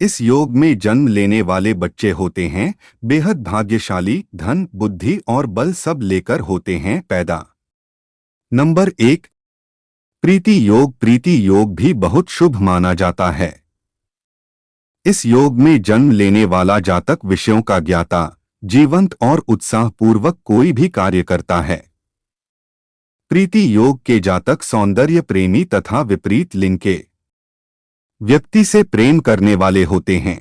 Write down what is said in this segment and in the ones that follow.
इस योग में जन्म लेने वाले बच्चे होते हैं बेहद भाग्यशाली, धन, बुद्धि और बल सब लेकर होते हैं पैदा। नंबर 1, प्रीति योग। प्रीति योग भी बहुत शुभ माना जाता है। इस योग में जन्म लेने वाला जातक विषयों का ज्ञाता, जीवंत और उत्साहपूर्वक कोई भी कार्य करता है। प्रीति योग के जातक सौंदर्य प्रेमी तथा विपरीत लिंग के व्यक्ति से प्रेम करने वाले होते हैं।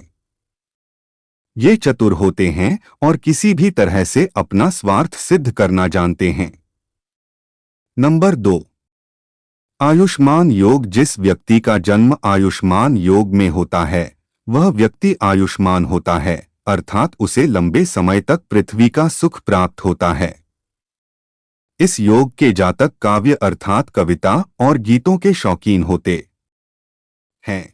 ये चतुर होते हैं और किसी भी तरह से अपना स्वार्थ सिद्ध करना जानते हैं। नंबर 2, आयुष्मान योग। जिस व्यक्ति का जन्म आयुष्मान योग में होता है वह व्यक्ति आयुष्मान होता है, अर्थात उसे लंबे समय तक पृथ्वी का सुख प्राप्त होता है। इस योग के जातक काव्य अर्थात कविता और गीतों के शौकीन होते हैं।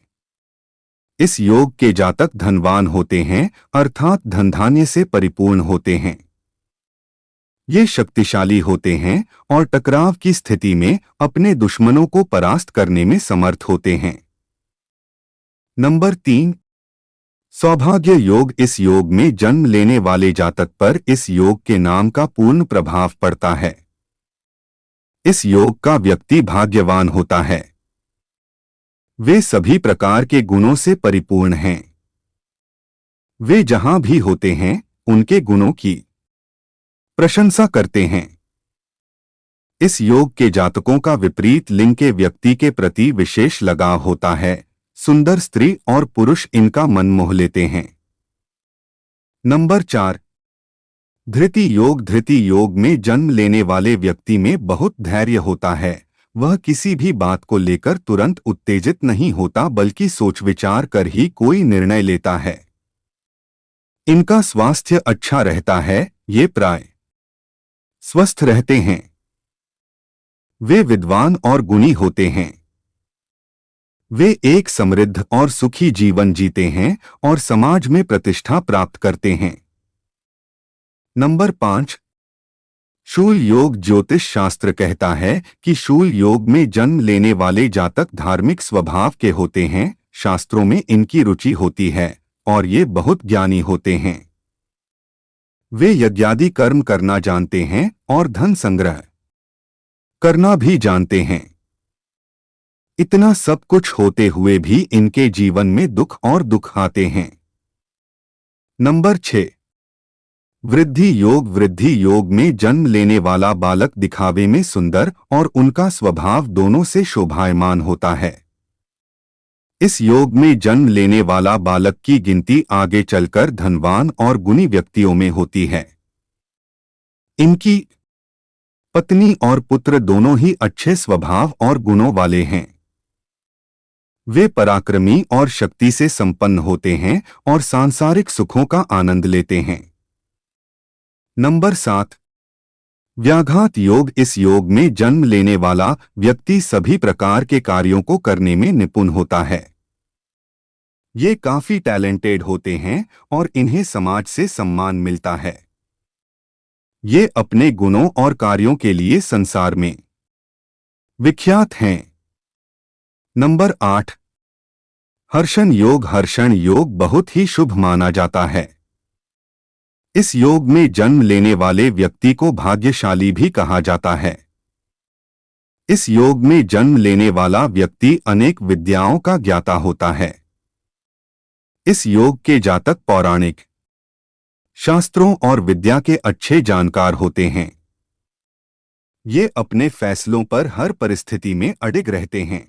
इस योग के जातक धनवान होते हैं, अर्थात धन धान्य से परिपूर्ण होते हैं। ये शक्तिशाली होते हैं और टकराव की स्थिति में अपने दुश्मनों को परास्त करने में समर्थ होते हैं। नंबर 3, सौभाग्य योग। इस योग में जन्म लेने वाले जातक पर इस योग के नाम का पूर्ण प्रभाव पड़ता है। इस योग का व्यक्ति भाग्यवान होता है। वे सभी प्रकार के गुणों से परिपूर्ण हैं। वे जहां भी होते हैं उनके गुणों की प्रशंसा करते हैं। इस योग के जातकों का विपरीत लिंग के व्यक्ति के प्रति विशेष लगाव होता है। सुंदर स्त्री और पुरुष इनका मन मोह लेते हैं। नंबर 4, धृति योग। धृति योग में जन्म लेने वाले व्यक्ति में बहुत धैर्य होता है। वह किसी भी बात को लेकर तुरंत उत्तेजित नहीं होता बल्कि सोच विचार कर ही कोई निर्णय लेता है। इनका स्वास्थ्य अच्छा रहता है। ये प्राय स्वस्थ रहते हैं। वे विद्वान और गुणी होते हैं। वे एक समृद्ध और सुखी जीवन जीते हैं और समाज में प्रतिष्ठा प्राप्त करते हैं। नंबर 5, शूल योग। ज्योतिष शास्त्र कहता है कि शूल योग में जन्म लेने वाले जातक धार्मिक स्वभाव के होते हैं। शास्त्रों में इनकी रुचि होती है और ये बहुत ज्ञानी होते हैं। वे यज्ञादि कर्म करना जानते हैं और धन संग्रह करना भी जानते हैं। इतना सब कुछ होते हुए भी इनके जीवन में दुख और दुख आते हैं। नंबर 6, वृद्धि योग। वृद्धि योग में जन्म लेने वाला बालक दिखावे में सुंदर और उनका स्वभाव दोनों से शोभायमान होता है। इस योग में जन्म लेने वाला बालक की गिनती आगे चलकर धनवान और गुणी व्यक्तियों में होती है। इनकी पत्नी और पुत्र दोनों ही अच्छे स्वभाव और गुणों वाले हैं। वे पराक्रमी और शक्ति से संपन्न होते हैं और सांसारिक सुखों का आनंद लेते हैं। नंबर 7, व्याघात योग। इस योग में जन्म लेने वाला व्यक्ति सभी प्रकार के कार्यों को करने में निपुण होता है। ये काफी टैलेंटेड होते हैं और इन्हें समाज से सम्मान मिलता है। ये अपने गुणों और कार्यों के लिए संसार में विख्यात हैं। नंबर 8, हर्षण योग। हर्षण योग बहुत ही शुभ माना जाता है। इस योग में जन्म लेने वाले व्यक्ति को भाग्यशाली भी कहा जाता है। इस योग में जन्म लेने वाला व्यक्ति अनेक विद्याओं का ज्ञाता होता है। इस योग के जातक पौराणिक शास्त्रों और विद्या के अच्छे जानकार होते हैं। ये अपने फैसलों पर हर परिस्थिति में अडिग रहते हैं।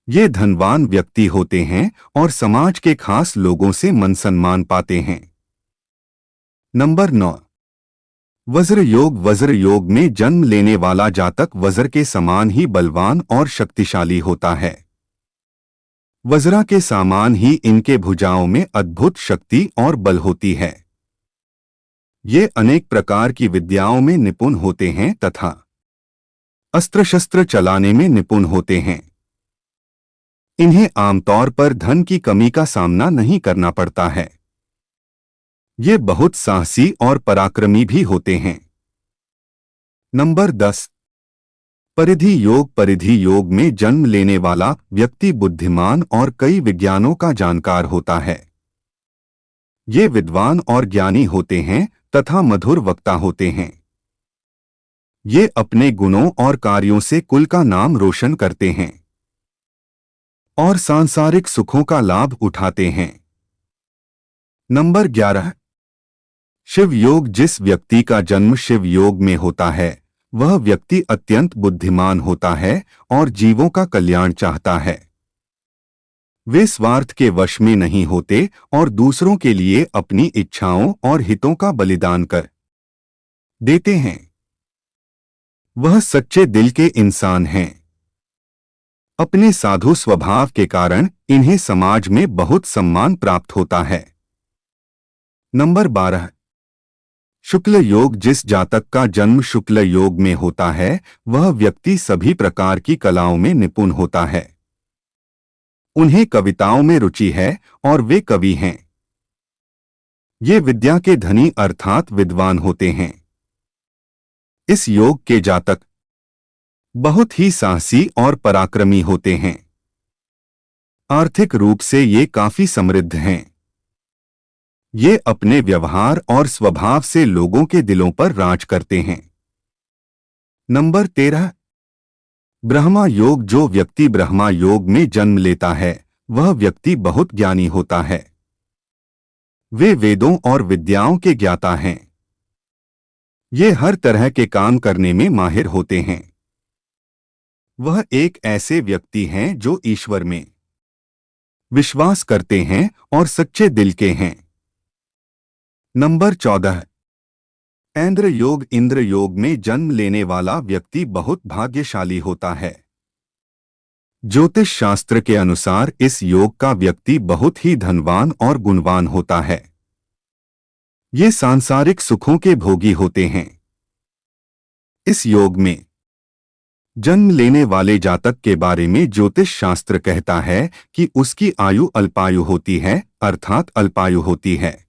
ये धनवान व्यक्ति होते हैं और समाज के खास लोगों से मान सम्मान पाते हैं। नंबर 9, वज्र योग। वज्र योग में जन्म लेने वाला जातक वज्र के समान ही बलवान और शक्तिशाली होता है। वज्रा के समान ही इनके भुजाओं में अद्भुत शक्ति और बल होती है। ये अनेक प्रकार की विद्याओं में निपुण होते हैं तथा अस्त्र शस्त्र चलाने में निपुण होते हैं। इन्हें आमतौर पर धन की कमी का सामना नहीं करना पड़ता है। ये बहुत साहसी और पराक्रमी भी होते हैं। नंबर 10, परिधि योग में जन्म लेने वाला व्यक्ति बुद्धिमान और कई विज्ञानों का जानकार होता है। ये विद्वान और ज्ञानी होते हैं तथा मधुर वक्ता होते हैं। ये अपने गुणों और कार्यों से कुल का नाम रोशन करते हैं और सांसारिक सुखों का लाभ उठाते हैं। नंबर 11, शिव योग। जिस व्यक्ति का जन्म शिव योग में होता है वह व्यक्ति अत्यंत बुद्धिमान होता है और जीवों का कल्याण चाहता है। वे स्वार्थ के वश में नहीं होते और दूसरों के लिए अपनी इच्छाओं और हितों का बलिदान कर देते हैं। वह सच्चे दिल के इंसान हैं। अपने साधु स्वभाव के कारण इन्हें समाज में बहुत सम्मान प्राप्त होता है। नंबर 12, शुक्ल योग। जिस जातक का जन्म शुक्ल योग में होता है वह व्यक्ति सभी प्रकार की कलाओं में निपुण होता है। उन्हें कविताओं में रुचि है और वे कवि हैं। ये विद्या के धनी अर्थात विद्वान होते हैं। इस योग के जातक बहुत ही साहसी और पराक्रमी होते हैं। आर्थिक रूप से ये काफी समृद्ध हैं। ये अपने व्यवहार और स्वभाव से लोगों के दिलों पर राज करते हैं। नंबर 13, ब्रह्मा योग। जो व्यक्ति ब्रह्मा योग में जन्म लेता है वह व्यक्ति बहुत ज्ञानी होता है। वे वेदों और विद्याओं के ज्ञाता हैं। ये हर तरह के काम करने में माहिर होते हैं। वह एक ऐसे व्यक्ति हैं जो ईश्वर में विश्वास करते हैं और सच्चे दिल के हैं। नंबर 14, ऐन्द्र योग। इंद्र योग में जन्म लेने वाला व्यक्ति बहुत भाग्यशाली होता है। ज्योतिष शास्त्र के अनुसार इस योग का व्यक्ति बहुत ही धनवान और गुणवान होता है। ये सांसारिक सुखों के भोगी होते हैं। इस योग में जन्म लेने वाले जातक के बारे में ज्योतिष शास्त्र कहता है कि उसकी आयु अल्पायु होती है, अर्थात अल्पायु होती है।